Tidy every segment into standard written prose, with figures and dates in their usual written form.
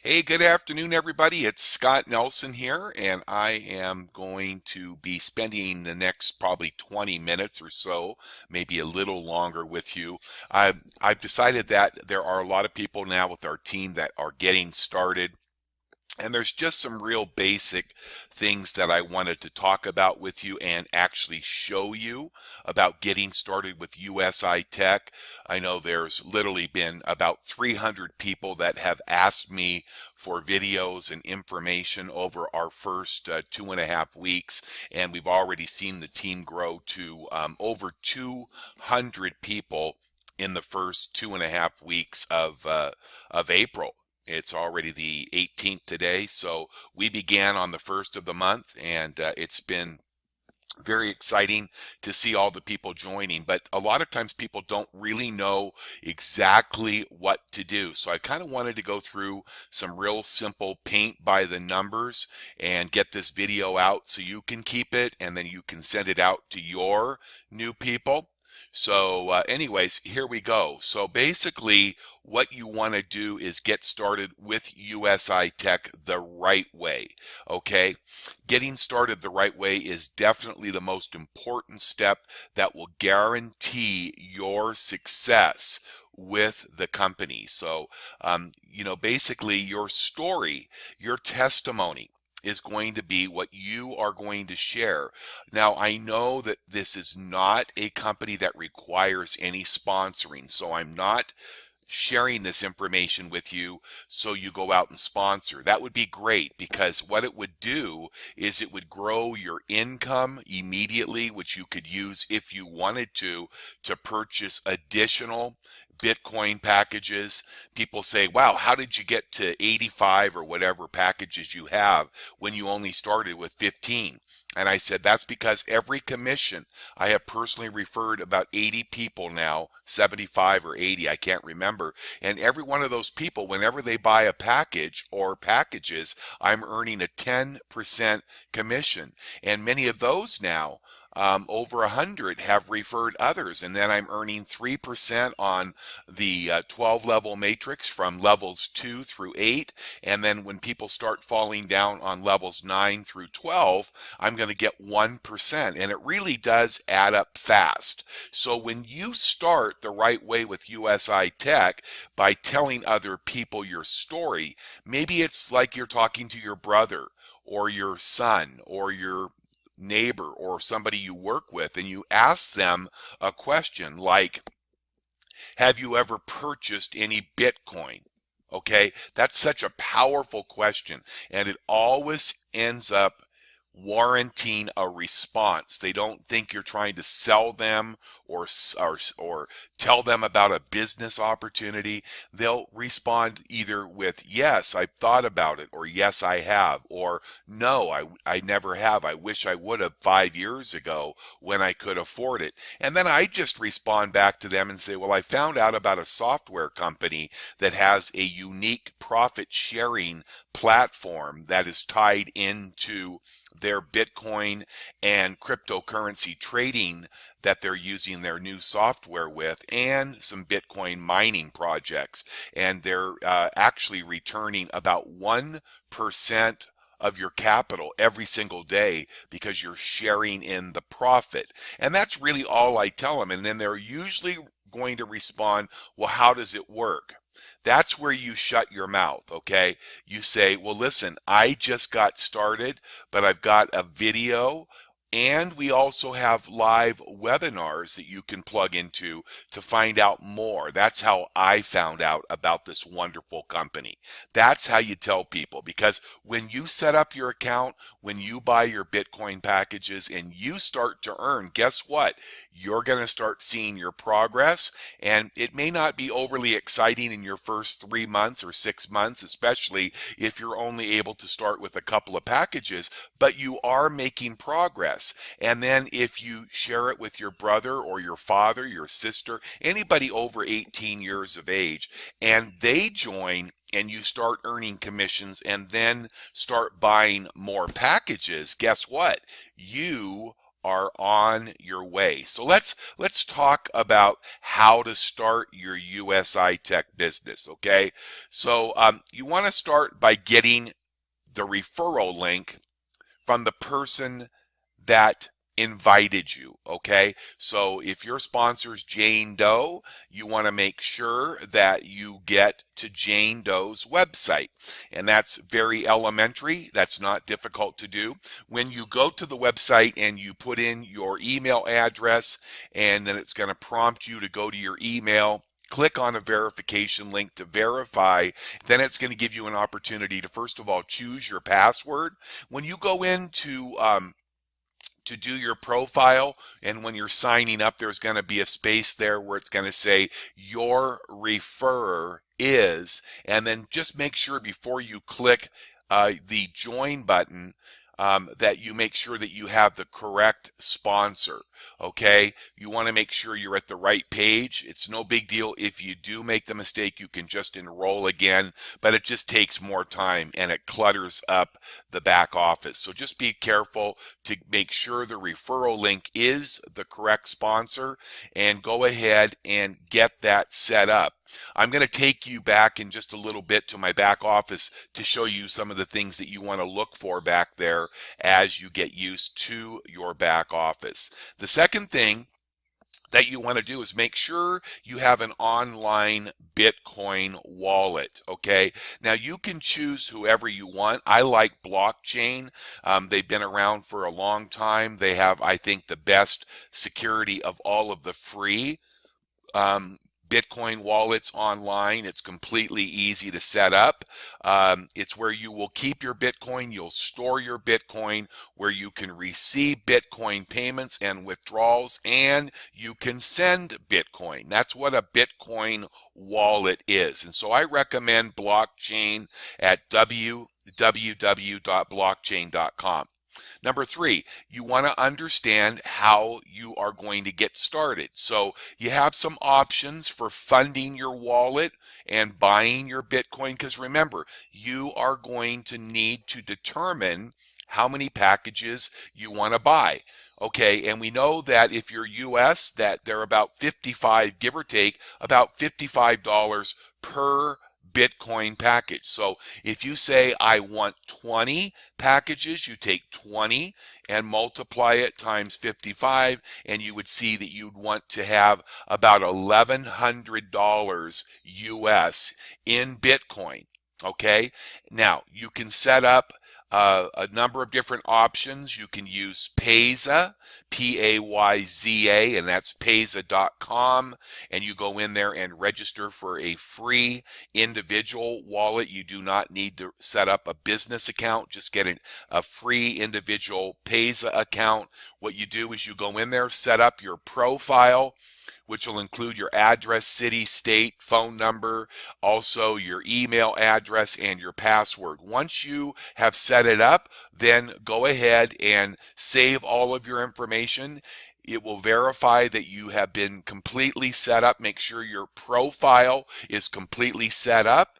Hey, good afternoon, everybody. It's Scott Nelson here, and I am going to be spending the next probably 20 minutes or so, maybe a little longer with you. I've decided that there are a lot of people now with our team that are getting started. And there's just some real basic things that I wanted to talk about with you and actually show you about getting started with USI Tech. I know there's literally been about 300 people that have asked me for videos and information over our first 2.5 weeks, and we've already seen the team grow to over 200 people in the first 2.5 weeks of April. It's already the 18th today, so we began on the first of the month, and it's been very exciting to see all the people joining. But a lot of times people don't really know exactly what to do. So I kind of wanted to go through some real simple paint by the numbers and get this video out so you can keep it and then you can send it out to your new people. So anyways, here we go. So basically what you want to do is get started with USI Tech the right way. Okay, getting started the right way is definitely the most important step that will guarantee your success with the company. So basically your story, your testimony is going to be what you are going to share. Now, I know that this is not a company that requires any sponsoring, so I'm not sharing this information with you so you go out and sponsor. That would be great, because what it would do is it would grow your income immediately, which you could use if you wanted to purchase additional Bitcoin packages. People say, wow, how did you get to 85 or whatever packages you have when you only started with 15? And I said, that's because every commission, I have personally referred about 80 people now, 75 or 80, I can't remember. And every one of those people, whenever they buy a package or packages, I'm earning a 10% commission. And many of those now, over 100 have referred others, and then I'm earning 3% on the 12 level matrix from levels 2 through 8. And then when people start falling down on levels 9 through 12, I'm going to get 1%. And it really does add up fast. So when you start the right way with USI Tech by telling other people your story, maybe it's like you're talking to your brother or your son or your neighbor or somebody you work with, and you ask them a question like, have you ever purchased any Bitcoin? Okay, that's such a powerful question, and it always ends up warranting a response. They don't think you're trying to sell them or tell them about a business opportunity. They'll respond either with yes, I've thought about it, or yes, I have, or no, I never have. I wish I would have 5 years ago when I could afford it. And then I just respond back to them and say, well, I found out about a software company that has a unique profit sharing platform that is tied into their Bitcoin and cryptocurrency trading that they're using their new software with, and some Bitcoin mining projects. And they're actually returning about 1% of your capital every single day because you're sharing in the profit. And that's really all I tell them. And then they're usually going to respond, well, how does it work? That's where you shut your mouth, okay? You say, well, listen, I just got started, but I've got a video, and we also have live webinars that you can plug into to find out more. That's how I found out about this wonderful company. That's how you tell people, because when you set up your account, when you buy your Bitcoin packages and you start to earn, guess what? You're going to start seeing your progress, and it may not be overly exciting in your first 3 months or 6 months, especially if you're only able to start with a couple of packages, but you are making progress. And then if you share it with your brother or your father, your sister, anybody over 18 years of age, and they join, and you start earning commissions and then start buying more packages, guess what? You are on your way. So let's talk about how to start your USI Tech business. Okay, so you want to start by getting the referral link from the person that invited you. Okay, so if your sponsor is Jane Doe, you want to make sure that you get to Jane Doe's website, and that's very elementary. That's not difficult to do. When you go to the website and you put in your email address, and then it's going to prompt you to go to your email, click on a verification link to verify. Then it's going to give you an opportunity to, first of all, choose your password. When you go into to do your profile, and when you're signing up, there's going to be a space there where it's going to say your referrer is, and then just make sure before you click the join button that you make sure that you have the correct sponsor. Okay, you want to make sure you're at the right page. It's no big deal if you do make the mistake. You can just enroll again, but it just takes more time and it clutters up the back office. So just be careful to make sure the referral link is the correct sponsor, and go ahead and get that set up. I'm going to take you back in just a little bit to my back office to show you some of the things that you want to look for back there as you get used to your back office. The second thing that you want to do is make sure you have an online Bitcoin wallet. Okay, now you can choose whoever you want. I like blockchain. They've been around for a long time. They have, I think, the best security of all of the free Bitcoin wallets online. It's completely easy to set up. It's where you will keep your Bitcoin, you'll store your Bitcoin, where you can receive Bitcoin payments and withdrawals, and you can send Bitcoin. That's what a Bitcoin wallet is. And so I recommend blockchain at www.blockchain.com. Number three, you want to understand how you are going to get started. So you have some options for funding your wallet and buying your Bitcoin, because remember, you are going to need to determine how many packages you want to buy. Okay, and we know that if you're US, that they're about 55, give or take, about $55 per Bitcoin package. So if you say I want 20 packages, you take 20 and multiply it times 55, and you would see that you'd want to have about $1,100 US in Bitcoin. Okay, now you can set up a number of different options. You can use Payza, Payza, and that's Payza.com, and you go in there and register for a free individual wallet. You do not need to set up a business account. Just get a free individual Payza account. What you do is you go in there, set up your profile, which will include your address, city, state, phone number, also your email address and your password. Once you have set it up, then go ahead and save all of your information. It will verify that you have been completely set up. Make sure your profile is completely set up,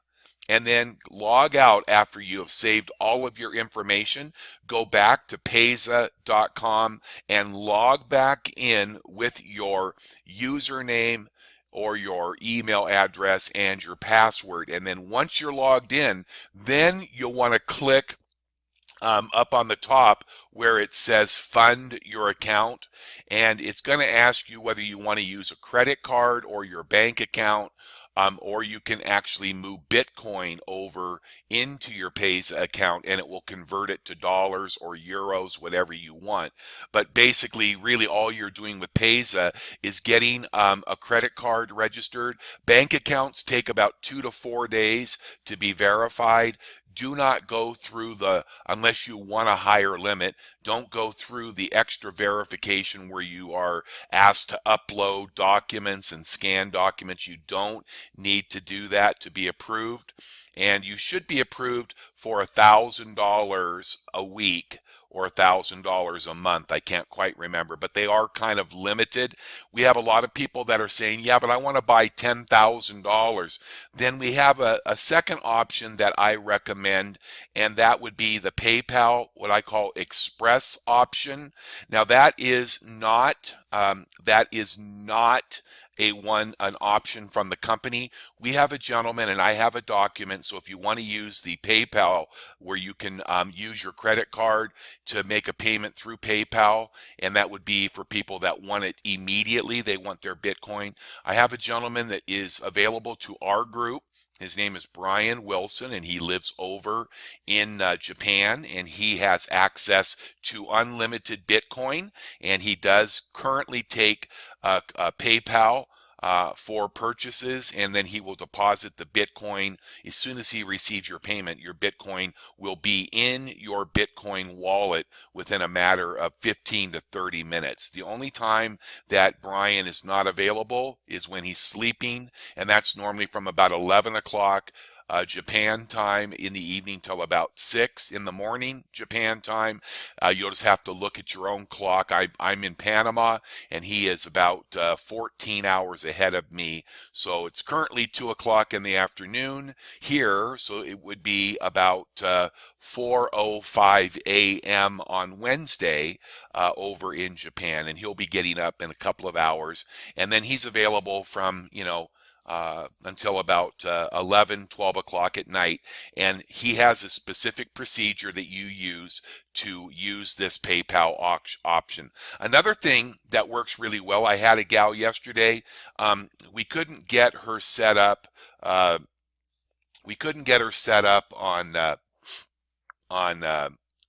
and then log out after you have saved all of your information. Go back to Payza.com and log back in with your username or your email address and your password. And then once you're logged in, then you'll want to click up on the top where it says fund your account, and it's going to ask you whether you want to use a credit card or your bank account. Or you can actually move Bitcoin over into your Payza account, and it will convert it to dollars or euros, whatever you want. But basically, really all you're doing with Payza is getting a credit card registered. Bank accounts take about 2 to 4 days to be verified. Do not go through unless you want a higher limit, don't go through the extra verification where you are asked to upload documents and scan documents. You don't need to do that to be approved. And you should be approved for $1,000 a week or $1,000 a month. I can't quite remember, but they are kind of limited. We have a lot of people that are saying, yeah, but I want to buy $10,000. Then we have a second option that I recommend, and that would be the PayPal, what I call Express option. Now that is not an option from the company. We have a gentleman and I have a document. So if you want to use the PayPal, where you can use your credit card to make a payment through PayPal, and that would be for people that want it immediately. They want their Bitcoin. I have a gentleman that is available to our group. His name is Brian Wilson, and he lives over in Japan, and he has access to unlimited Bitcoin, and he does currently take PayPal for purchases, and then he will deposit the Bitcoin. As soon as he receives your payment, your Bitcoin will be in your Bitcoin wallet within a matter of 15 to 30 minutes. The only time that Brian is not available is when he's sleeping, and that's normally from about 11 o'clock Japan time in the evening till about 6 in the morning Japan time. You'll just have to look at your own clock. I'm in Panama, and he is about 14 hours ahead of me. So it's currently 2 o'clock in the afternoon here, so it would be about 4:05 a.m. on Wednesday over in Japan, and he'll be getting up in a couple of hours, and then he's available from, until about 11, 12 o'clock at night. And he has a specific procedure that you use to use this PayPal option. Another thing that works really well, I had a gal yesterday, we couldn't get her set up. We couldn't get her set up on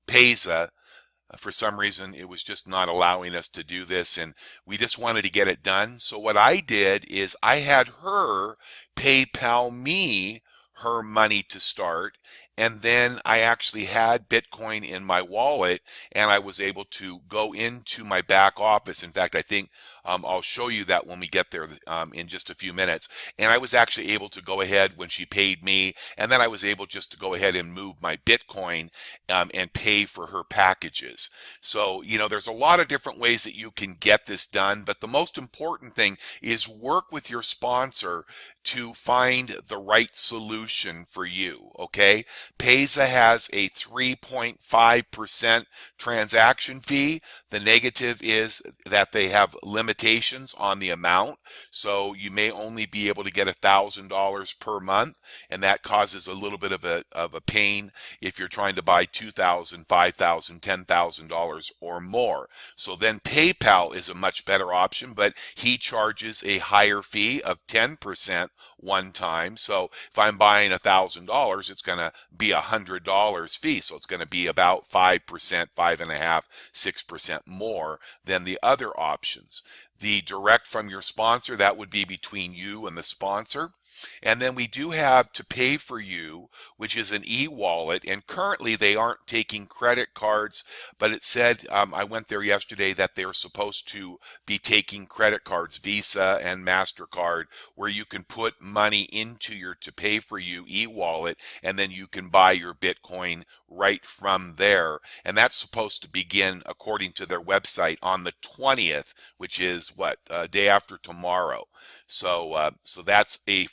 Payza. For some reason, it was just not allowing us to do this, and we just wanted to get it done. So what I did is I had her PayPal me her money to start, and then I actually had Bitcoin in my wallet, and I was able to go into my back office. In fact, I think I'll show you that when we get there in just a few minutes. And I was actually able to go ahead when she paid me, and then I was able just to go ahead and move my Bitcoin and pay for her packages. So, there's a lot of different ways that you can get this done, but the most important thing is work with your sponsor to find the right solution for you, okay? Payza has a 3.5% transaction fee. The negative is that they have limitations on the amount, so you may only be able to get $1,000 per month, and that causes a little bit of a pain if you're trying to buy $2,000, $5,000, $10,000 or more. So then PayPal is a much better option, but he charges a higher fee of 10% one time. So if I'm buying $1,000, it's going to be $100 fee. So it's going to be about 5%, 5.5%, 6% more than the other options. The direct from your sponsor, that would be between you and the sponsor. And then we do have to pay for you, which is an e-wallet, and currently they aren't taking credit cards, but it said, I went there yesterday, that they're supposed to be taking credit cards, Visa and MasterCard, where you can put money into your to pay for you e-wallet, and then you can buy your Bitcoin right from there. And that's supposed to begin, according to their website, on the 20th, which is day after tomorrow. So that's a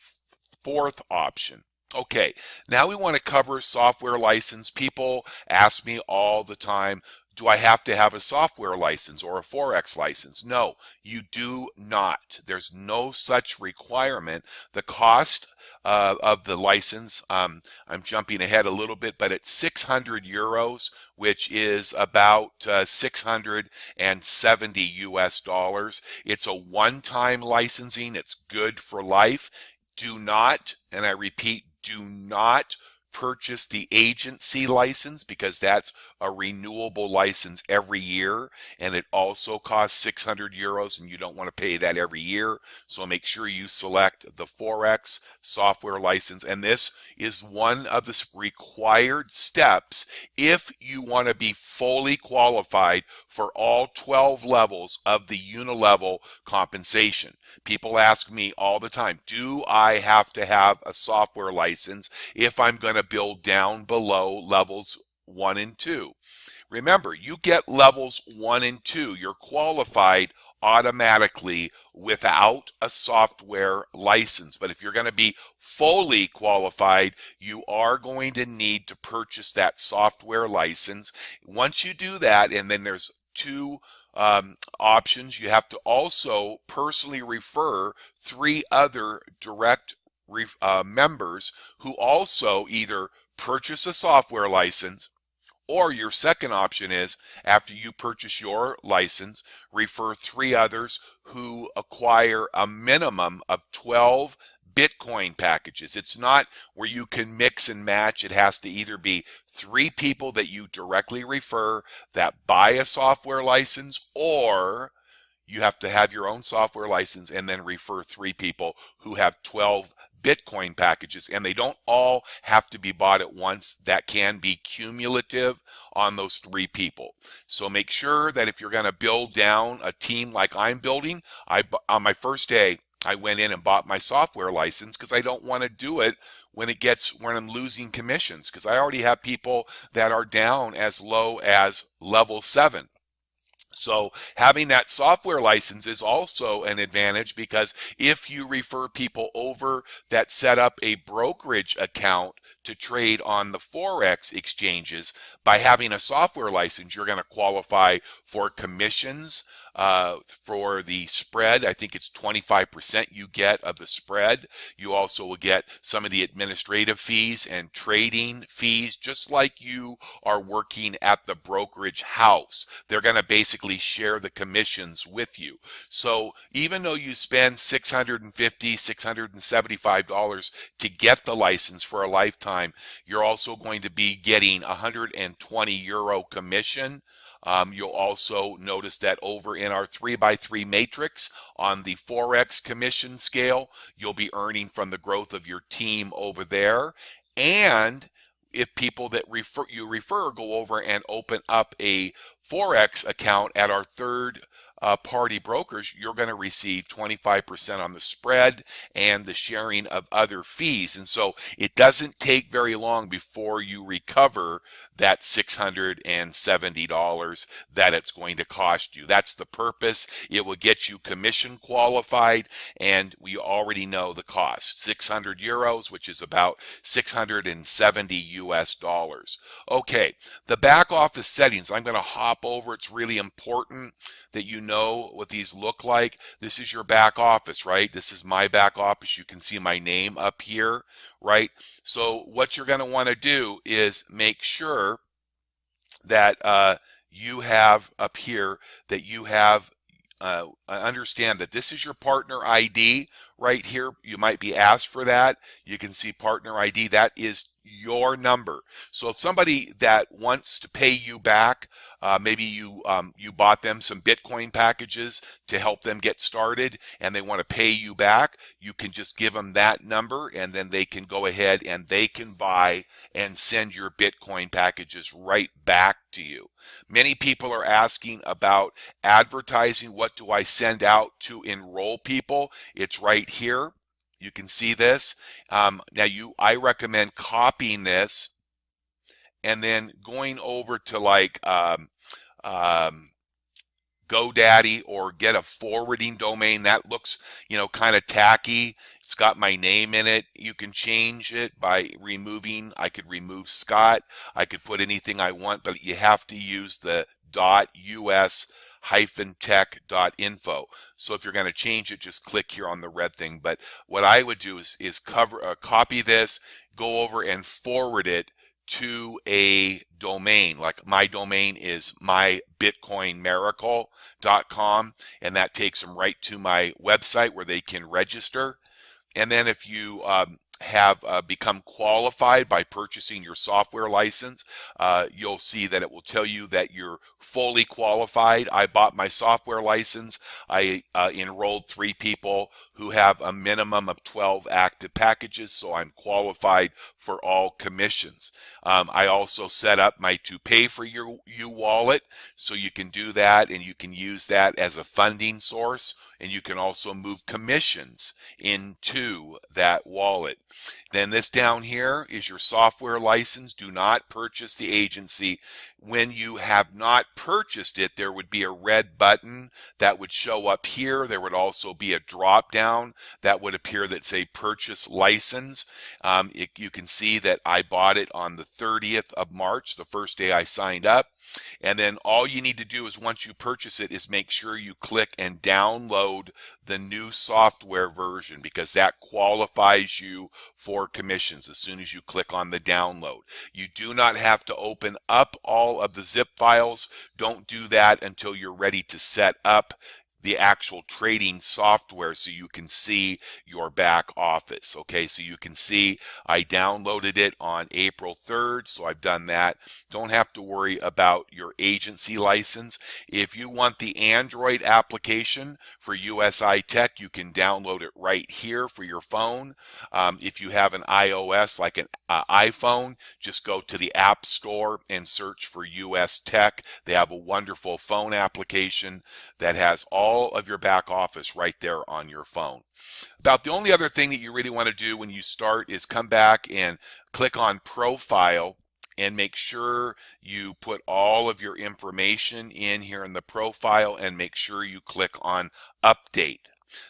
fourth option. Okay, now we want to cover software license. People ask me all the time, do I have to have a software license or a Forex license? No, you do not. There's no such requirement. The cost of the license, I'm jumping ahead a little bit, but it's 600 euros, which is about 670 US dollars. It's a one-time licensing. It's good for life. Do not, and I repeat, do not purchase the agency license, because that's a renewable license every year, and it also costs 600 euros, and you don't want to pay that every year. So make sure you select the Forex software license, and this is one of the required steps if you want to be fully qualified for all 12 levels of the unilevel compensation. People ask me all the time, do I have to have a software license if I'm going to build down below levels 1 and 2? Remember, you get levels 1 and 2. You're qualified automatically without a software license. But if you're going to be fully qualified, you are going to need to purchase that software license. Once you do that, and then there's two options, you have to also personally refer 3 other direct members who also either purchase a software license, or your second option is, after you purchase your license, refer 3 others who acquire a minimum of 12 Bitcoin packages. It's not where you can mix and match. It has to either be 3 people that you directly refer that buy a software license, or you have to have your own software license and then refer 3 people who have 12 Bitcoin packages, and they don't all have to be bought at once. That can be cumulative on those 3 people. So make sure that if you're going to build down a team like I'm building, on my first day, I went in and bought my software license because I don't want to do it when I'm losing commissions, because I already have people that are down as low as level 7. So having that software license is also an advantage, because if you refer people over that set up a brokerage account to trade on the Forex exchanges, by having a software license, you're going to qualify for commissions for the spread. I think it's 25% you get of the spread. You also will get some of the administrative fees and trading fees, just like you are working at the brokerage house. They're going to basically share the commissions with you. So even though you spend $650, $675 to get the license for a lifetime, you're also going to be getting €120 commission. You'll also notice that over in our 3x3 matrix on the Forex commission scale, you'll be earning from the growth of your team over there. And if people that you refer go over and open up a Forex account at our third party brokers, you're going to receive 25% on the spread and the sharing of other fees. And so it doesn't take very long before you recover that $670 that it's going to cost you. That's the purpose. It will get you commission qualified, and we already know the cost, €600, which is about 670 US dollars. Okay, the back office settings, I'm going to hop over. It's really important that you know what these look like. This is your back office, right? This is my back office. You can see my name up here, right? So what you're going to want to do is make sure that you have up here, that you have understand that this is your partner ID right here. You might be asked for that. You can see partner ID. That is your number. So if somebody that wants to pay you back, maybe you bought them some Bitcoin packages to help them get started, and they want to pay you back, you can just give them that number, and then they can go ahead and they can buy and send your Bitcoin packages right back to you. Many people are asking about advertising. What do I send out to enroll people? It's right here. You can see this. I recommend copying this and then going over to like GoDaddy, or get a forwarding domain. That looks, kind of tacky. It's got my name in it. You can change it by removing. I could remove Scott. I could put anything I want, but you have to use the .us-tech.info. So if you're going to change it, just click here on the red thing. But what I would do is copy this, go over and forward it to a domain. Like my domain is mybitcoinmiracle.com, and that takes them right to my website where they can register. And then if you have become qualified by purchasing your software license, you'll see that it will tell you that you're fully qualified. I bought my software license. I enrolled 3 people who have a minimum of 12 active packages, so I'm qualified for all commissions. I also set up my to pay for you wallet, so you can do that, and you can use that as a funding source, and you can also move commissions into that wallet. Then this down here is your software license. Do not purchase the agency. When you have not purchased it, there would be a red button that would show up here. There would also be a drop down that would appear that say purchase license. You can see that I bought it on the 30th of March, the first day I signed up. And then all you need to do is once you purchase it is make sure you click and download the new software version, because that qualifies you for commissions as soon as you click on the download. You do not have to open up all of the zip files. Don't do that until you're ready to set up the actual trading software so you can see your back office. Okay, so you can see I downloaded it on April 3rd, so I've done that. Don't have to worry about your agency license. If you want the Android application for USI Tech, you can download it right here for your phone. If you have an iOS, like an iPhone, just go to the App Store and search for US Tech. They have a wonderful phone application that has all of your back office right there on your phone. About the only other thing that you really want to do when you start is come back and click on Profile and make sure you put all of your information in here in the profile, and make sure you click on Update.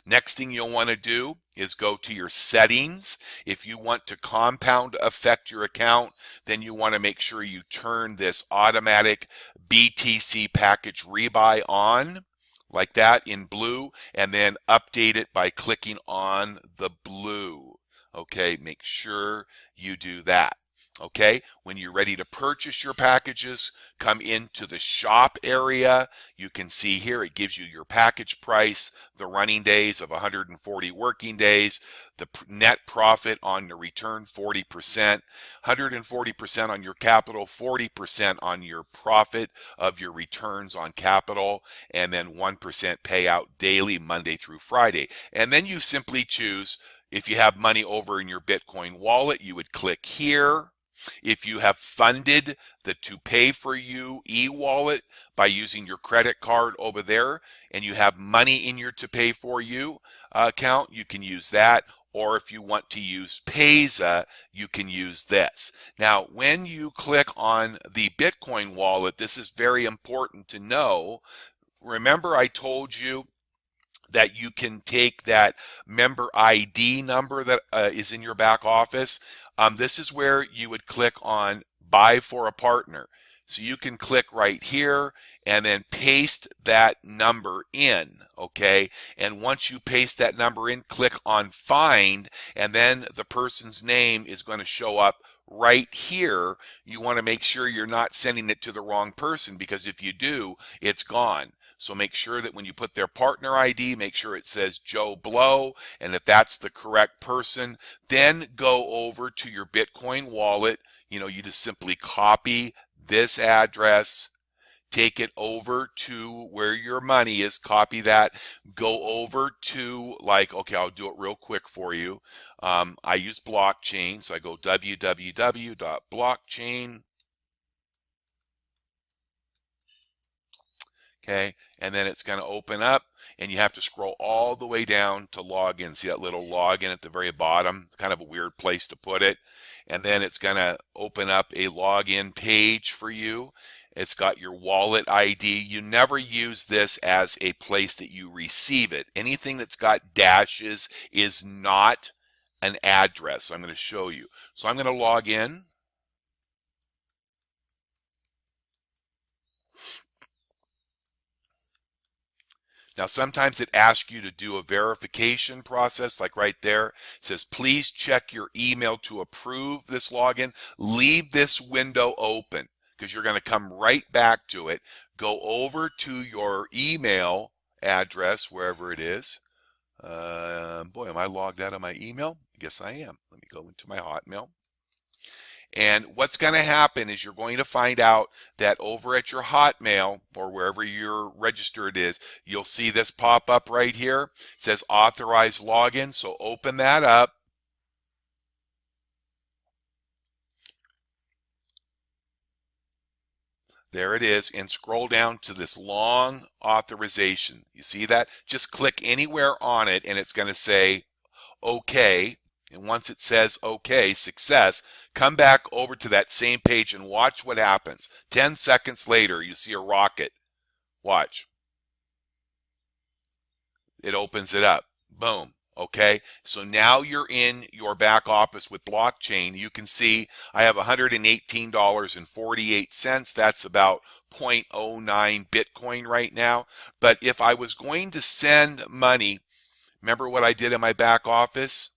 Next thing you'll want to do is go to your settings. If you want to compound affect your account, then you want to make sure you turn this automatic BTC package rebuy on, like that in blue, and then update it by clicking on the blue. Okay, make sure you do that. Okay, when you're ready to purchase your packages, come into the shop area. You can see here it gives you your package price, the running days of 140 working days, the net profit on the return 40%, 140% on your capital, 40% on your profit of your returns on capital, and then 1% payout daily Monday through Friday. And then you simply choose, if you have money over in your Bitcoin wallet, you would click here. If you have funded the To Pay For You e-wallet by using your credit card over there, and you have money in your To Pay For You account, you can use that. Or if you want to use Payza, you can use this. Now, when you click on the Bitcoin wallet, this is very important to know. Remember, I told you that you can take that member ID number that is in your back office. This is where you would click on Buy for a Partner. So you can click right here and then paste that number in, okay? And once you paste that number in, click on Find, and then the person's name is going to show up right here. You want to make sure you're not sending it to the wrong person, because if you do, it's gone. So make sure that when you put their partner ID, make sure it says Joe Blow, and if that's the correct person, then go over to your Bitcoin wallet. You just simply copy this address, take it over to where your money is, copy that, go over to, like, okay, I'll do it real quick for you. I use blockchain, so I go www.blockchain. Okay, and then it's going to open up, and you have to scroll all the way down to log in. See that little login at the very bottom? Kind of a weird place to put it. And then it's going to open up a login page for you. It's got your wallet ID. You never use this as a place that you receive it. Anything that's got dashes is not an address. So I'm going to show you. So I'm going to log in. Now, sometimes it asks you to do a verification process, like right there. It says, please check your email to approve this login. Leave this window open, because you're going to come right back to it. Go over to your email address, wherever it is. Boy, am I logged out of my email? I guess I am. Let me go into my Hotmail. And what's going to happen is you're going to find out that over at your Hotmail, or wherever your registered is, you'll see this pop up right here. It says authorize login. So open that up. There it is, and scroll down to this long authorization. You see that? Just click anywhere on it and it's going to say okay. And once it says okay, success, come back over to that same page and watch what happens. 10 seconds later, you see a rocket. Watch. It opens it up. Boom. Okay, so now you're in your back office with blockchain. You can see I have $118.48. That's about 0.09 Bitcoin right now. But if I was going to send money, remember what I did in my back office?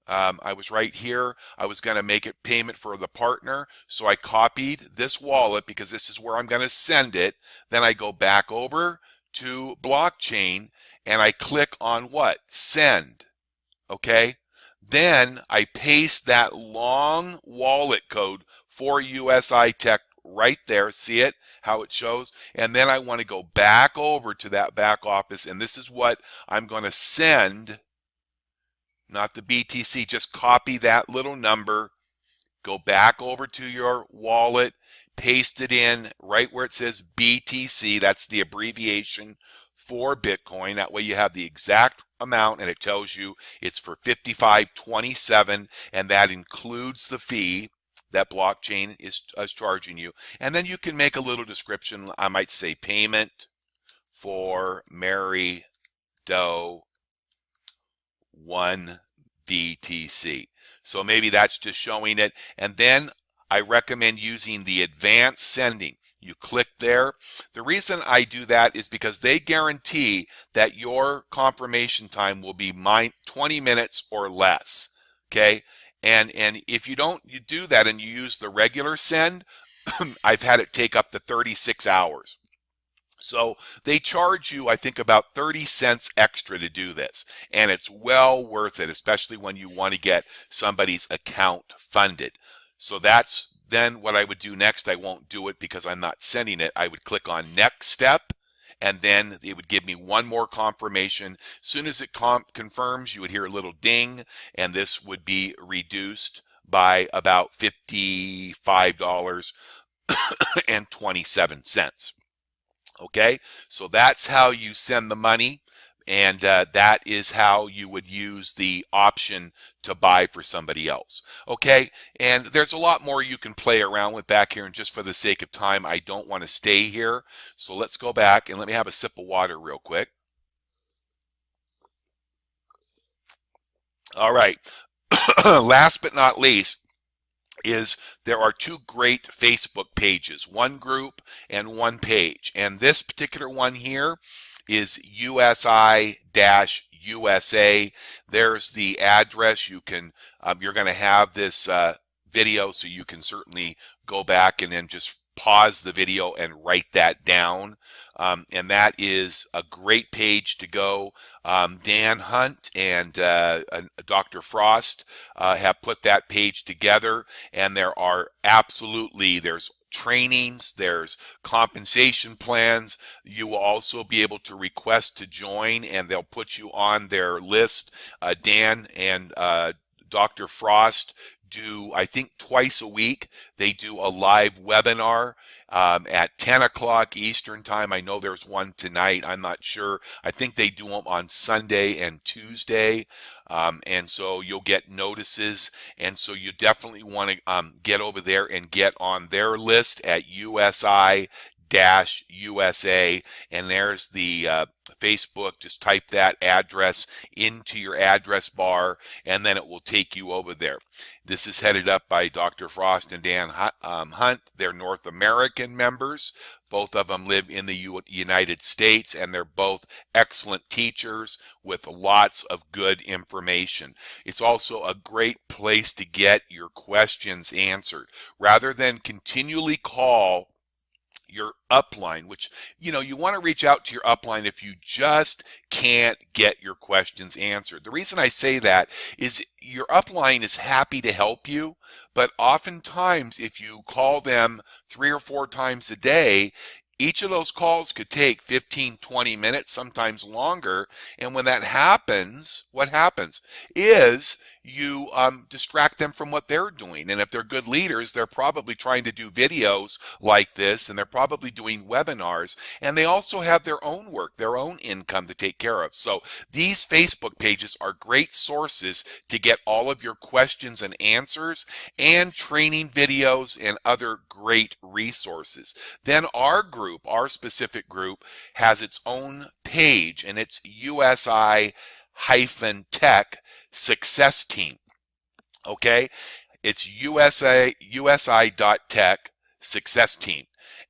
I was right here. I was going to make a payment for the partner. So I copied this wallet because this is where I'm going to send it. Then I go back over to blockchain and I click on what? Send. Okay. Then I paste that long wallet code for USI Tech right there. See it? How it shows? And then I want to go back over to that back office. And this is what I'm going to send. Not the BTC, just copy that little number, go back over to your wallet, paste it in right where it says BTC. That's the abbreviation for Bitcoin. That way you have the exact amount and it tells you it's for 55.27, and that includes the fee that blockchain is charging you. And then you can make a little description. I might say payment for Mary Doe 1 BTC. So maybe that's just showing it. And then I recommend using the advanced sending. You click there. The reason I do that is because they guarantee that your confirmation time will be 20 minutes or less. Okay. And if you do that and you use the regular send, I've had it take up to 36 hours. So they charge you, I think, about 30 cents extra to do this. And it's well worth it, especially when you want to get somebody's account funded. So that's then what I would do next. I won't do it because I'm not sending it. I would click on next step, and then it would give me one more confirmation. As soon as it confirms, you would hear a little ding, and this would be reduced by about $55.27. Okay, so that's how you send the money, and that is how you would use the option to buy for somebody else. Okay, and there's a lot more you can play around with back here, and just for the sake of time, I don't want to stay here. So let's go back and let me have a sip of water real quick. All right, last but not least, is there are two great Facebook pages, one group and one page. And this particular one here is USI-USA. There's the address. You're going to have this video, so you can certainly go back and then just pause the video and write that down. And that is a great page to go. Dan Hunt and Dr. Frost have put that page together, and there's trainings, there's compensation plans. You will also be able to request to join, and they'll put you on their list. Dan and Dr. Frost do, I think, twice a week. They do a live webinar at 10 o'clock Eastern time. I know there's one tonight. I'm not sure. I think they do them on Sunday and Tuesday. And so you'll get notices. And so you definitely want to get over there and get on their list at USI-USA. And there's the Facebook. Just type that address into your address bar, and then it will take you over there. This is headed up by Dr. Frost and Dan Hunt. They're North American members. Both of them live in the United States, and they're both excellent teachers with lots of good information. It's also a great place to get your questions answered. Rather than continually call your upline, which, you want to reach out to your upline if you just can't get your questions answered. The reason I say that is your upline is happy to help you, but oftentimes if you call them 3 or 4 times a day, each of those calls could take 15, 20 minutes, sometimes longer. And when that happens, what happens is you distract them from what they're doing. And if they're good leaders, they're probably trying to do videos like this, and they're probably doing webinars, and they also have their own work, their own income to take care of. So these Facebook pages are great sources to get all of your questions and answers, and training videos and other great resources. Then our group, our specific group, has its own page, and it's USI-Tech Success Team. Okay, it's USI.Tech Success Team.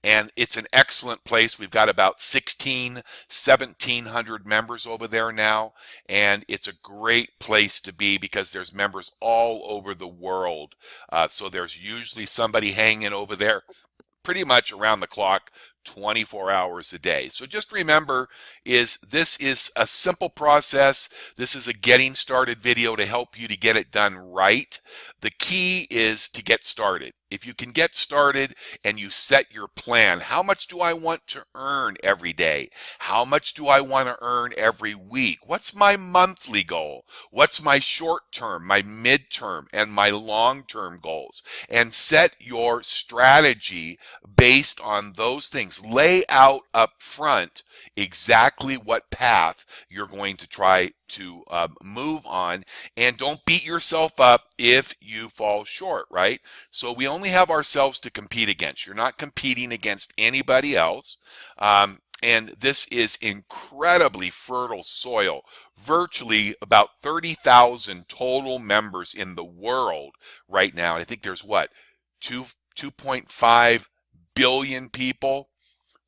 And it's an excellent place. We've got about 1,700 members over there now. And it's a great place to be because there's members all over the world. So there's usually somebody hanging over there pretty much around the clock, 24 hours a day. So just remember, this is a simple process. This is a getting started video to help you to get it done right. The key is to get started. If you can get started and you set your plan, how much do I want to earn every day? How much do I want to earn every week? What's my monthly goal? What's my short term, my midterm, and my long term goals? And set your strategy based on those things. Lay out up front exactly what path you're going to try to move on, and don't beat yourself up if you fall short, right? So we only have ourselves to compete against. You're not competing against anybody else. And this is incredibly fertile soil. Virtually about 30,000 total members in the world right now. I think there's what, 2.5 billion people,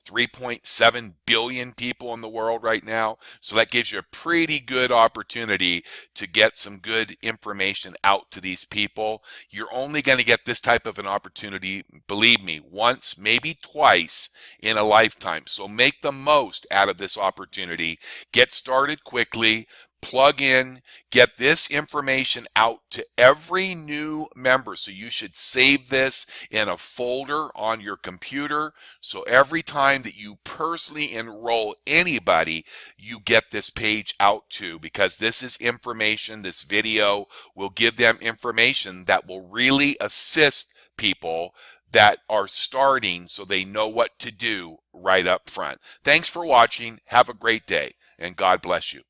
3.7 billion people in the world right now. So that gives you a pretty good opportunity to get some good information out to these people. You're only going to get this type of an opportunity, believe me, once, maybe twice in a lifetime. So make the most out of this opportunity. Get started quickly. Plug in, get this information out to every new member. So you should save this in a folder on your computer. So every time that you personally enroll anybody, you get this page out to, because this is information, this video will give them information that will really assist people that are starting so they know what to do right up front. Thanks for watching. Have a great day, and God bless you.